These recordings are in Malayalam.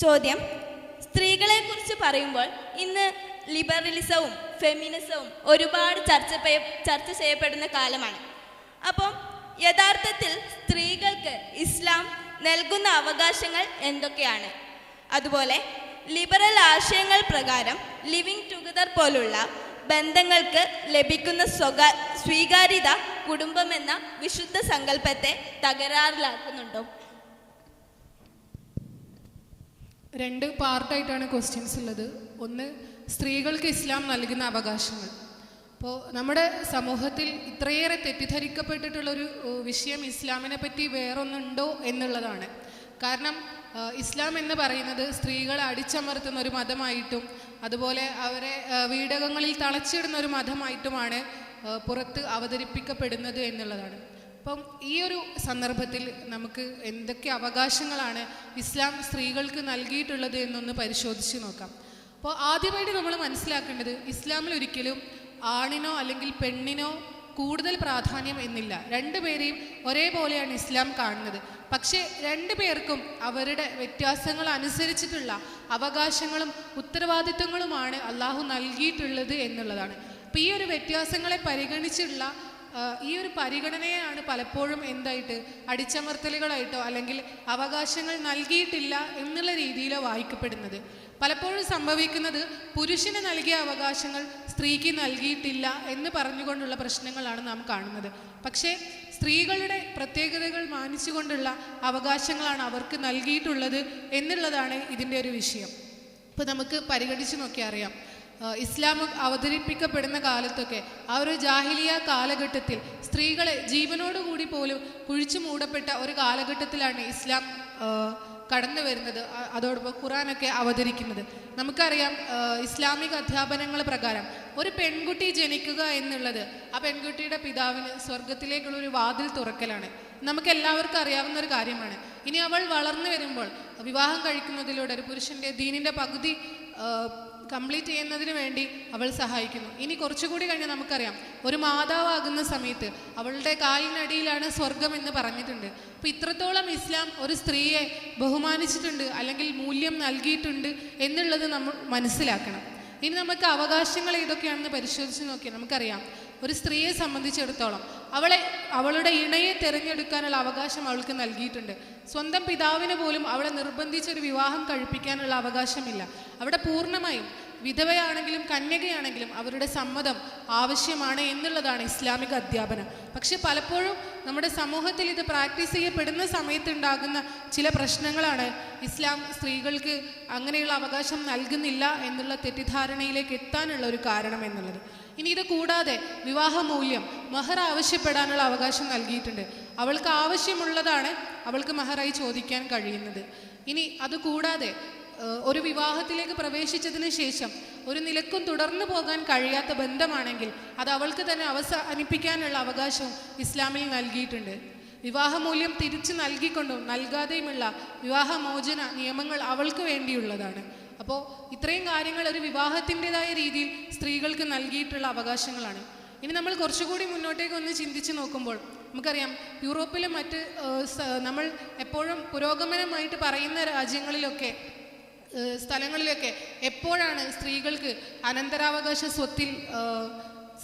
ചോദ്യം: സ്ത്രീകളെക്കുറിച്ച് പറയുമ്പോൾ ഇന്ന് ലിബറലിസവും ഫെമിനിസവും ഒരുപാട് ചർച്ച ചെയ്യപ്പെടുന്ന കാലമാണ്. അപ്പം യഥാർത്ഥത്തിൽ സ്ത്രീകൾക്ക് ഇസ്ലാം നൽകുന്ന അവകാശങ്ങൾ എന്തൊക്കെയാണ്? അതുപോലെ ലിബറൽ ആശയങ്ങൾ പ്രകാരം ലിവിങ് ടുഗദർ പോലുള്ള ബന്ധങ്ങൾക്ക് ലഭിക്കുന്ന സ്വീകാര്യത കുടുംബമെന്ന വിശുദ്ധ സങ്കല്പത്തെ തകരാറിലാക്കുന്നുണ്ടോ? രണ്ട് പാർട്ടായിട്ടാണ് ക്വസ്റ്റ്യൻസ് ഉള്ളത്. ഒന്ന്, സ്ത്രീകൾക്ക് ഇസ്ലാം നൽകുന്ന അവകാശങ്ങൾ. അപ്പോൾ നമ്മുടെ സമൂഹത്തിൽ ഇത്രയേറെ തെറ്റിദ്ധരിക്കപ്പെട്ടിട്ടുള്ളൊരു വിഷയം ഇസ്ലാമിനെ പറ്റി വേറൊന്നുണ്ടോ എന്നുള്ളതാണ്. കാരണം ഇസ്ലാം എന്ന് പറയുന്നത് സ്ത്രീകളെ അടിച്ചമർത്തുന്ന ഒരു മതമായിട്ടും അതുപോലെ അവരെ വീടകങ്ങളിൽ തളച്ചിടുന്ന ഒരു മതമായിട്ടുമാണ് പുറത്ത് അവതരിപ്പിക്കപ്പെടുന്നത് എന്നുള്ളതാണ്. അപ്പം ഈ ഒരു സന്ദർഭത്തിൽ നമുക്ക് എന്തൊക്കെ അവകാശങ്ങളാണ് ഇസ്ലാം സ്ത്രീകൾക്ക് നൽകിയിട്ടുള്ളത് എന്നൊന്ന് പരിശോധിച്ച് നോക്കാം. അപ്പോൾ ആദ്യമായിട്ട് നമ്മൾ മനസ്സിലാക്കേണ്ടത്, ഇസ്ലാമിൽ ഒരിക്കലും ആണിനോ അല്ലെങ്കിൽ പെണ്ണിനോ കൂടുതൽ പ്രാധാന്യം എന്നില്ല. രണ്ടുപേരെയും ഒരേപോലെയാണ് ഇസ്ലാം കാണുന്നത്. പക്ഷേ രണ്ടു പേർക്കും അവരുടെ വ്യത്യാസങ്ങൾ അനുസരിച്ചിട്ടുള്ള അവകാശങ്ങളും ഉത്തരവാദിത്തങ്ങളുമാണ് അള്ളാഹു നൽകിയിട്ടുള്ളത് എന്നുള്ളതാണ്. അപ്പോൾ ഈ ഒരു വ്യത്യാസങ്ങളെ പരിഗണിച്ചുള്ള ഈ ഒരു പരിഗണനയാണ് പലപ്പോഴും എന്തായിട്ട് അടിച്ചമർത്തലുകളായിട്ടോ അല്ലെങ്കിൽ അവകാശങ്ങൾ നൽകിയിട്ടില്ല എന്നുള്ള രീതിയിലോ വായിക്കപ്പെടുന്നത്. പലപ്പോഴും സംഭവിക്കുന്നത് പുരുഷന് നൽകിയ അവകാശങ്ങൾ സ്ത്രീക്ക് നൽകിയിട്ടില്ല എന്ന് പറഞ്ഞുകൊണ്ടുള്ള പ്രശ്നങ്ങളാണ് നാം കാണുന്നത്. പക്ഷേ സ്ത്രീകളുടെ പ്രത്യേകതകൾ മാനിച്ചുകൊണ്ടുള്ള അവകാശങ്ങളാണ് അവർക്ക് നൽകിയിട്ടുള്ളത് എന്നുള്ളതാണ് ഇതിൻ്റെ ഒരു വിഷയം. ഇപ്പോൾ നമുക്ക് പരിഗണിച്ച് നോക്കിയാൽ അറിയാം, ഇസ്ലാം അവതരിപ്പിക്കപ്പെടുന്ന കാലത്തൊക്കെ ആ ഒരു ജാഹിലിയ കാലഘട്ടത്തിൽ സ്ത്രീകളെ ജീവനോടുകൂടി പോലും കുഴിച്ചു മൂടപ്പെട്ട ഒരു കാലഘട്ടത്തിലാണ് ഇസ്ലാം കടന്നു വരുന്നത്. അതോടൊപ്പം ഖുറാനൊക്കെ അവതരിക്കുന്നത്. നമുക്കറിയാം, ഇസ്ലാമിക അധ്യാപനങ്ങൾ പ്രകാരം ഒരു പെൺകുട്ടി ജനിക്കുക എന്നുള്ളത് ആ പെൺകുട്ടിയുടെ പിതാവിന് സ്വർഗത്തിലേക്കുള്ളൊരു വാതിൽ തുറക്കലാണ്. നമുക്ക് എല്ലാവർക്കും അറിയാവുന്ന ഒരു കാര്യമാണ്. ഇനി അവൾ വളർന്നു വരുമ്പോൾ വിവാഹം കഴിക്കുന്നതിലൂടെ ഒരു പുരുഷൻ്റെ ദീനിൻ്റെ പകുതി കംപ്ലീറ്റ് ചെയ്യുന്നതിന് വേണ്ടി അവൾ സഹായിക്കുന്നു. ഇനി കുറച്ചുകൂടി കഴിഞ്ഞാൽ നമുക്കറിയാം, ഒരു മാതാവാകുന്ന സമയത്ത് അവളുടെ കാലിനടിയിലാണ് സ്വർഗം എന്ന് പറഞ്ഞിട്ടുണ്ട്. അപ്പോൾ ഇത്രത്തോളം ഇസ്ലാം ഒരു സ്ത്രീയെ ബഹുമാനിച്ചിട്ടുണ്ട് അല്ലെങ്കിൽ മൂല്യം നൽകിയിട്ടുണ്ട് എന്നുള്ളത് നമ്മൾ മനസ്സിലാക്കണം. ഇനി നമുക്ക് അവകാശങ്ങൾ ഏതൊക്കെയാണെന്ന് പരിശോധിച്ച് നോക്കിയാൽ നമുക്കറിയാം, ഒരു സ്ത്രീയെ സംബന്ധിച്ചിടത്തോളം അവളുടെ ഇണയെ തിരഞ്ഞെടുക്കാനുള്ള അവകാശം അവൾക്ക് നൽകിയിട്ടുണ്ട്. സ്വന്തം പിതാവിന് പോലും അവളെ നിർബന്ധിച്ചൊരു വിവാഹം കഴിപ്പിക്കാനുള്ള അവകാശമില്ല. അവിടെ പൂർണ്ണമായും വിധവയാണെങ്കിലും കന്യകയാണെങ്കിലും അവരുടെ സമ്മതം ആവശ്യമാണ് എന്നുള്ളതാണ് ഇസ്ലാമിക അധ്യാപനം. പക്ഷെ പലപ്പോഴും നമ്മുടെ സമൂഹത്തിൽ ഇത് പ്രാക്ടീസ് ചെയ്യപ്പെടുന്ന സമയത്തുണ്ടാകുന്ന ചില പ്രശ്നങ്ങളാണ് ഇസ്ലാം സ്ത്രീകൾക്ക് അങ്ങനെയുള്ള അവകാശം നൽകുന്നില്ല എന്നുള്ള തെറ്റിദ്ധാരണയിലേക്ക് എത്താനുള്ള ഒരു കാരണം എന്നുള്ളത്. ഇനി ഇത് കൂടാതെ വിവാഹമൂല്യം മഹർ ആവശ്യപ്പെടാനുള്ള അവകാശം നൽകിയിട്ടുണ്ട്. അവൾക്ക് ആവശ്യമുള്ളതാണ് അവൾക്ക് മഹറായി ചോദിക്കാൻ കഴിയുന്നത്. ഇനി അതുകൂടാതെ ഒരു വിവാഹത്തിലേക്ക് പ്രവേശിച്ചതിന് ശേഷം ഒരു നിലക്കും തുടർന്നു പോകാൻ കഴിയാത്ത ബന്ധമാണെങ്കിൽ അത് അവൾക്ക് തന്നെ അവസാനിപ്പിക്കാനുള്ള അവകാശവും ഇസ്ലാമിൽ നൽകിയിട്ടുണ്ട്. വിവാഹമൂല്യം തിരിച്ചു നൽകിക്കൊണ്ടും നൽകാതെയുമുള്ള വിവാഹമോചന നിയമങ്ങൾ അവൾക്ക് വേണ്ടിയുള്ളതാണ്. അപ്പോൾ ഇത്രയും കാര്യങ്ങൾ ഒരു വിവാഹത്തിൻ്റെതായ രീതിയിൽ സ്ത്രീകൾക്ക് നൽകിയിട്ടുള്ള അവകാശങ്ങളാണ്. ഇനി നമ്മൾ കുറച്ചുകൂടി മുന്നോട്ടേക്ക് ഒന്ന് ചിന്തിച്ച് നോക്കുമ്പോൾ നമുക്കറിയാം, യൂറോപ്പിലും മറ്റ് നമ്മൾ എപ്പോഴും പുരോഗമനമായിട്ട് പറയുന്ന രാജ്യങ്ങളിലൊക്കെ സ്ഥലങ്ങളിലൊക്കെ എപ്പോഴാണ് സ്ത്രീകൾക്ക് അനന്തരാവകാശ സ്വത്തിൽ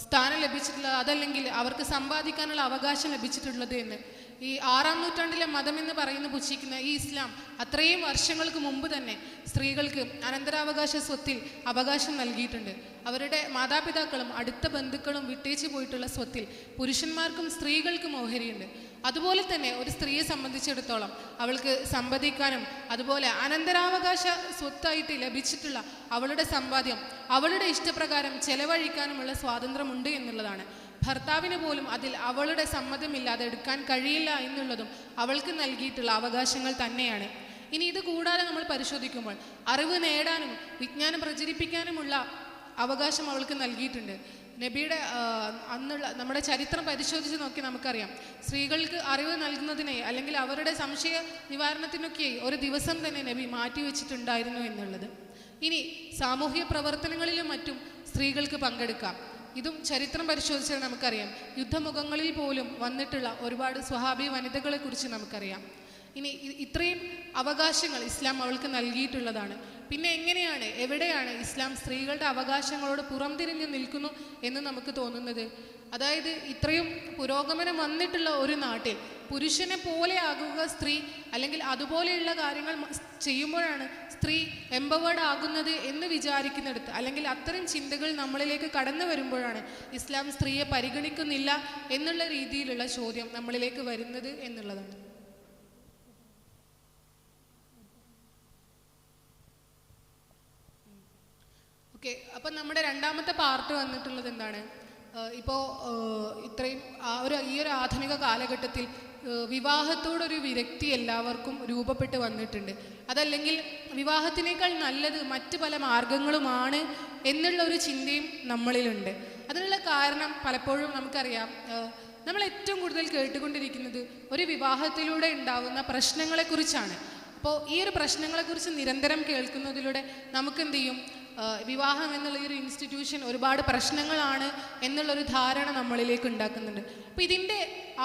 സ്ഥാനം ലഭിച്ചിട്ടുള്ളത്, അതല്ലെങ്കിൽ അവർക്ക് സമ്പാദിക്കാനുള്ള അവകാശം ലഭിച്ചിട്ടുള്ളത് എന്ന് ഈ 6-ാം നൂറ്റാണ്ടിലെ മതമെന്ന് പറയുന്ന പുച്ഛിക്കുന്ന ഈ ഇസ്ലാം അത്രയും വർഷങ്ങൾക്ക് മുമ്പ് തന്നെ സ്ത്രീകൾക്ക് അനന്തരാവകാശ സ്വത്തിൽ അവകാശം നൽകിയിട്ടുണ്ട്. അവരുടെ മാതാപിതാക്കളും അടുത്ത ബന്ധുക്കളും വിട്ടേച്ചു പോയിട്ടുള്ള സ്വത്തിൽ പുരുഷന്മാർക്കും സ്ത്രീകൾക്കും ഓഹരിയുണ്ട്. അതുപോലെ തന്നെ ഒരു സ്ത്രീയെ സംബന്ധിച്ചിടത്തോളം അവൾക്ക് സമ്പാദിക്കാനും അതുപോലെ അനന്തരാവകാശ സ്വത്തായിട്ട് ലഭിച്ചിട്ടുള്ള അവളുടെ സമ്പാദ്യം അവളുടെ ഇഷ്ടപ്രകാരം ചെലവഴിക്കാനുമുള്ള സ്വാതന്ത്ര്യമുണ്ട് എന്നുള്ളതാണ്. ഭർത്താവിന് പോലും അതിൽ അവളുടെ സമ്മതമില്ലാതെ എടുക്കാൻ കഴിയില്ല എന്നുള്ളതും അവൾക്ക് നൽകിയിട്ടുള്ള അവകാശങ്ങൾ തന്നെയാണ്. ഇനി ഇത് കൂടാതെ നമ്മൾ പരിശോധിക്കുമ്പോൾ അറിവ് നേടാനും വിജ്ഞാനം പ്രചരിപ്പിക്കാനുമുള്ള അവകാശം അവൾക്ക് നൽകിയിട്ടുണ്ട്. നബിയുടെ അന്നുള്ള നമ്മുടെ ചരിത്രം പരിശോധിച്ച് നോക്കി നമുക്കറിയാം, സ്ത്രീകൾക്ക് അറിവ് നൽകുന്നതിനായി അല്ലെങ്കിൽ അവരുടെ സംശയ നിവാരണത്തിനൊക്കെയായി ഒരു ദിവസം തന്നെ നബി മാറ്റിവെച്ചിട്ടുണ്ടായിരുന്നു എന്നുള്ളത്. ഇനി സാമൂഹിക പ്രവർത്തനങ്ങളിലും മറ്റും സ്ത്രീകൾക്ക് പങ്കെടുക്കാം. ഇതും ചരിത്രം പരിശോധിച്ചാൽ നമുക്കറിയാം. യുദ്ധമുഖങ്ങളിൽ പോലും വന്നിട്ടുള്ള ഒരുപാട് സ്വഹാബി വനിതകളെ കുറിച്ച് നമുക്കറിയാം. ഇനി ഇത്രയും അവകാശങ്ങൾ ഇസ്ലാം അവൾക്ക് നൽകിയിട്ടുള്ളതാണ്. പിന്നെ എങ്ങനെയാണ്, എവിടെയാണ് ഇസ്ലാം സ്ത്രീകളുടെ അവകാശങ്ങളോട് പുറംതിരിഞ്ഞ് നിൽക്കുന്നു എന്ന് നമുക്ക് തോന്നുന്നത്? അതായത് ഇത്രയും പുരോഗമനം വന്നിട്ടുള്ള ഒരു നാട്ടിൽ പുരുഷനെ പോലെ ആകുക സ്ത്രീ, അല്ലെങ്കിൽ അതുപോലെയുള്ള കാര്യങ്ങൾ ചെയ്യുമ്പോഴാണ് സ്ത്രീ എംപവേർഡ് ആകുന്നത് എന്ന് വിചാരിക്കുന്നിടത്ത്, അല്ലെങ്കിൽ അത്തരം ചിന്തകൾ നമ്മളിലേക്ക് കടന്നു വരുമ്പോഴാണ് ഇസ്ലാം സ്ത്രീയെ പരിഗണിക്കുന്നില്ല എന്നുള്ള രീതിയിലുള്ള ചോദ്യം നമ്മളിലേക്ക് വരുന്നത് എന്നുള്ളതാണ്. ഓക്കെ, അപ്പം നമ്മുടെ രണ്ടാമത്തെ പാർട്ട് വന്നിട്ടുള്ളത് എന്താണ്? ഇപ്പോൾ ഇത്രയും ഈ ഒരു ആധുനിക കാലഘട്ടത്തിൽ വിവാഹത്തോടൊരു വിരക്തി എല്ലാവർക്കും രൂപപ്പെട്ട് വന്നിട്ടുണ്ട്. അതല്ലെങ്കിൽ വിവാഹത്തിനേക്കാൾ നല്ലത് മറ്റ് പല മാർഗങ്ങളുമാണ് എന്നുള്ള ഒരു ചിന്തയും നമ്മളിലുണ്ട്. അതിനുള്ള കാരണം പലപ്പോഴും നമുക്കറിയാം, നമ്മൾ ഏറ്റവും കൂടുതൽ കേട്ടുകൊണ്ടിരിക്കുന്നത് ഒരു വിവാഹത്തിലൂടെ ഉണ്ടാകുന്ന പ്രശ്നങ്ങളെക്കുറിച്ചാണ്. അപ്പോൾ ഈ ഒരു പ്രശ്നങ്ങളെക്കുറിച്ച് നിരന്തരം കേൾക്കുന്നതിലൂടെ നമുക്ക് എന്ത് ചെയ്യും, വിവാഹം എന്നുള്ള ഈ ഒരു ഇൻസ്റ്റിറ്റ്യൂഷൻ ഒരുപാട് പ്രശ്നങ്ങളാണ് എന്നുള്ളൊരു ധാരണ നമ്മളിലേക്ക് ഉണ്ടാക്കുന്നുണ്ട്. അപ്പോൾ ഇതിൻ്റെ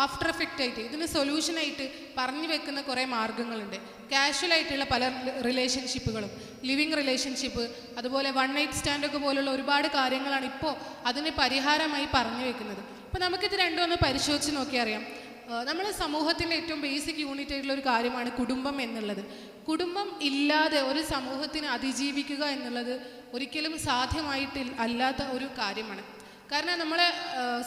ആഫ്റ്റർ എഫക്റ്റ് ആയിട്ട്, ഇതിന് സൊല്യൂഷനായിട്ട് പറഞ്ഞു വെക്കുന്ന കുറേ മാർഗങ്ങളുണ്ട്. കാഷ്വൽ ആയിട്ടുള്ള പല റിലേഷൻഷിപ്പുകളും, ലിവിങ് റിലേഷൻഷിപ്പ്, അതുപോലെ വൺ നൈറ്റ് സ്റ്റാൻഡൊക്കെ പോലുള്ള ഒരുപാട് കാര്യങ്ങളാണ് ഇപ്പോൾ അതിന് പരിഹാരമായി പറഞ്ഞു വെക്കുന്നത്. അപ്പോൾ നമുക്കിത് രണ്ടും ഒന്ന് പരിശോധിച്ച് നോക്കിയാൽ അറിയാം, നമ്മുടെ സമൂഹത്തിൻ്റെ ഏറ്റവും ബേസിക് യൂണിറ്റ് ആയിട്ടുള്ള ഒരു കാര്യമാണ് കുടുംബം എന്നുള്ളത്. കുടുംബം ഇല്ലാതെ ഒരു സമൂഹത്തിന് അതിജീവിക്കുക എന്നുള്ളത് ഒരിക്കലും അല്ലാത്ത ഒരു കാര്യമാണ്. കാരണം നമ്മളെ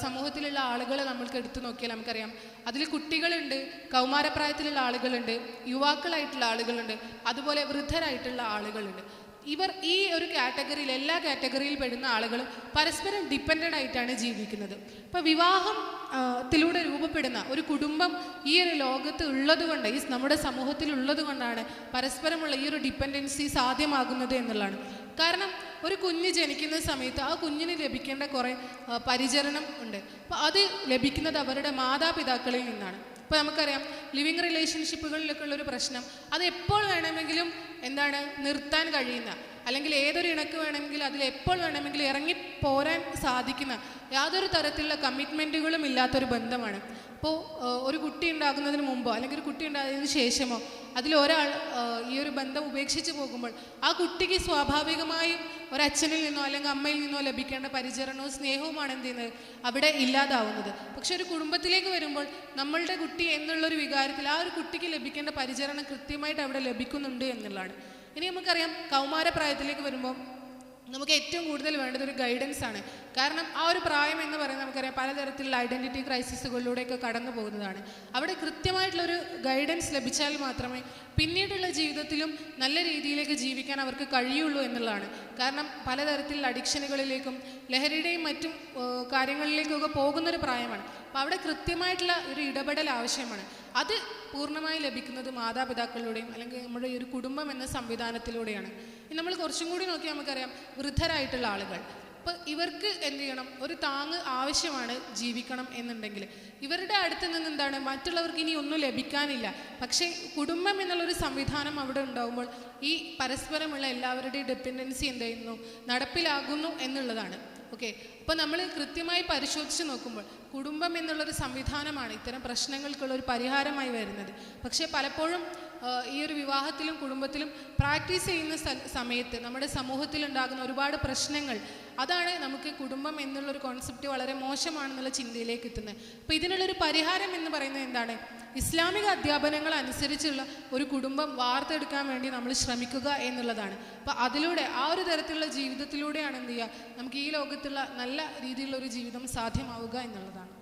സമൂഹത്തിലുള്ള ആളുകളെ നമ്മൾക്ക് എടുത്തു നോക്കിയാൽ നമുക്കറിയാം, അതിൽ കുട്ടികളുണ്ട്, കൗമാരപ്രായത്തിലുള്ള ആളുകളുണ്ട്, യുവാക്കളായിട്ടുള്ള ആളുകളുണ്ട്, അതുപോലെ വൃദ്ധരായിട്ടുള്ള ആളുകളുണ്ട്. ഇവർ ഈ ഒരു കാറ്റഗറിയിൽ, എല്ലാ കാറ്റഗറിയിൽ പെടുന്ന ആളുകളും പരസ്പരം ഡിപ്പെൻഡൻ്റ് ആയിട്ടാണ് ജീവിക്കുന്നത്. അപ്പോൾ വിവാഹത്തിലൂടെ രൂപപ്പെടുന്ന ഒരു കുടുംബം ഈ ഒരു ലോകത്ത് ഉള്ളത് കൊണ്ട്, ഈ നമ്മുടെ സമൂഹത്തിൽ ഉള്ളത് കൊണ്ടാണ് പരസ്പരമുള്ള ഈ ഒരു ഡിപ്പെൻഡൻസി സാധ്യമാകുന്നത് എന്നുള്ളതാണ്. കാരണം ഒരു കുഞ്ഞ് ജനിക്കുന്ന സമയത്ത് ആ കുഞ്ഞിന് ലഭിക്കേണ്ട കുറേ പരിചരണം ഉണ്ട്. അപ്പോൾ അത് ലഭിക്കുന്നത് അവരുടെ മാതാപിതാക്കളിൽ നിന്നാണ്. ഇപ്പോൾ നമുക്കറിയാം, ലിവിങ് റിലേഷൻഷിപ്പുകളിലൊക്കെ ഉള്ളൊരു പ്രശ്നം, അത് എപ്പോൾ വേണമെങ്കിലും നിർത്താൻ കഴിയുന്ന, അല്ലെങ്കിൽ ഏതൊരു ഇണക്ക് വേണമെങ്കിലും അതിൽ എപ്പോൾ വേണമെങ്കിലും ഇറങ്ങി പോരാൻ സാധിക്കുന്ന യാതൊരു തരത്തിലുള്ള കമ്മിറ്റ്മെൻറ്റുകളും ഇല്ലാത്തൊരു ബന്ധമാണ്. അപ്പോൾ ഒരു കുട്ടി ഉണ്ടാകുന്നതിന് മുമ്പോ അല്ലെങ്കിൽ ഒരു കുട്ടി ഉണ്ടായതിനു ശേഷമോ അതിലൊരാൾ ഈ ഒരു ബന്ധം ഉപേക്ഷിച്ച് പോകുമ്പോൾ ആ കുട്ടിക്ക് സ്വാഭാവികമായും ഒരച്ഛനിൽ നിന്നോ അല്ലെങ്കിൽ അമ്മയിൽ നിന്നോ ലഭിക്കേണ്ട പരിചരണവും സ്നേഹവുമാണ് എന്ത് ചെയ്യുന്നത്, അവിടെ ഇല്ലാതാവുന്നത്. പക്ഷെ ഒരു കുടുംബത്തിലേക്ക് വരുമ്പോൾ നമ്മളുടെ കുട്ടി എന്നുള്ളൊരു വികാരത്തിൽ ആ ഒരു കുട്ടിക്ക് ലഭിക്കേണ്ട പരിചരണം കൃത്യമായിട്ട് അവിടെ ലഭിക്കുന്നുണ്ട് എന്നുള്ളതാണ്. ഇനി നമുക്കറിയാം, കൗമാരപ്രായത്തിലേക്ക് വരുമ്പോൾ നമുക്ക് ഏറ്റവും കൂടുതൽ വേണ്ടത് ഒരു ഗൈഡൻസ് ആണ്. കാരണം ആ ഒരു പ്രായം എന്ന് പറയുന്നത് നമുക്കറിയാം പലതരത്തിലുള്ള ഐഡൻറ്റിറ്റി ക്രൈസിസുകളിലൂടെയൊക്കെ കടന്നു പോകുന്നതാണ്. അവിടെ കൃത്യമായിട്ടുള്ളൊരു ഗൈഡൻസ് ലഭിച്ചാൽ മാത്രമേ പിന്നീടുള്ള ജീവിതത്തിലും നല്ല രീതിയിലേക്ക് ജീവിക്കാൻ അവർക്ക് കഴിയുള്ളൂ എന്നുള്ളതാണ്. കാരണം പലതരത്തിലുള്ള അഡിക്ഷനുകളിലേക്കും ലഹരിയുടെയും മറ്റും കാര്യങ്ങളിലേക്കൊക്കെ പോകുന്നൊരു പ്രായമാണ്. അപ്പോൾ അവിടെ കൃത്യമായിട്ടുള്ള ഒരു ഇടപെടൽ ആവശ്യമാണ്. അത് പൂർണ്ണമായി ലഭിക്കുന്നത് മാതാപിതാക്കളിലൂടെയും അല്ലെങ്കിൽ നമ്മുടെ ഈ ഒരു കുടുംബം എന്ന സംവിധാനത്തിലൂടെയാണ്. ഇനി നമ്മൾ കുറച്ചും കൂടി നോക്കിയാൽ നമുക്കറിയാം, വൃദ്ധരായിട്ടുള്ള ആളുകൾ, അപ്പോൾ ഇവർക്ക് എന്ത് ചെയ്യണം, ഒരു താങ്ങ് ആവശ്യമാണ് ജീവിക്കണം എന്നുണ്ടെങ്കിൽ. ഇവരുടെ അടുത്ത് നിന്ന് മറ്റുള്ളവർക്ക് ഇനി ഒന്നും ലഭിക്കാനില്ല. പക്ഷേ കുടുംബം എന്നുള്ളൊരു സംവിധാനം അവിടെ ഉണ്ടാകുമ്പോൾ ഈ പരസ്പരമുള്ള എല്ലാവരുടെയും ഡിപ്പെൻഡൻസി എന്ത് ചെയ്യുന്നു, നടപ്പിലാകുന്നു എന്നുള്ളതാണ്. ഓക്കെ, അപ്പോൾ നമ്മൾ കൃത്യമായി പരിശോധിച്ച് നോക്കുമ്പോൾ കുടുംബം എന്നുള്ളൊരു സംവിധാനമാണ് ഇത്തരം പ്രശ്നങ്ങൾക്കുള്ള ഒരു പരിഹാരമായി വരുന്നത്. പക്ഷേ പലപ്പോഴും ഈ ഒരു വിവാഹത്തിലും കുടുംബത്തിലും പ്രാക്ടീസ് ചെയ്യുന്ന സമയത്ത് നമ്മുടെ സമൂഹത്തിൽ ഉണ്ടാകുന്ന ഒരുപാട് പ്രശ്നങ്ങൾ, അതാണ് നമുക്ക് കുടുംബം എന്നുള്ളൊരു കോൺസെപ്റ്റ് വളരെ മോശമാണെന്നുള്ള ചിന്തയിലേക്ക് എത്തുന്നത്. അപ്പോൾ ഇതിനുള്ളൊരു പരിഹാരം എന്ന് പറയുന്നത് എന്താണ്? ഇസ്ലാമിക അധ്യാപനങ്ങൾ അനുസരിച്ചുള്ള ഒരു കുടുംബം വാർത്തെടുക്കാൻ വേണ്ടി നമ്മൾ ശ്രമിക്കുക എന്നുള്ളതാണ്. അപ്പോൾ അതിലൂടെ ആ ഒരു തരത്തിലുള്ള ജീവിതത്തിലൂടെയാണ് എന്ത് ചെയ്യുക, നമുക്ക് ഈ ലോകത്തുള്ള നല്ല രീതിയിലുള്ള ഒരു ജീവിതം സാധ്യമാവുക എന്നുള്ളതാണ്.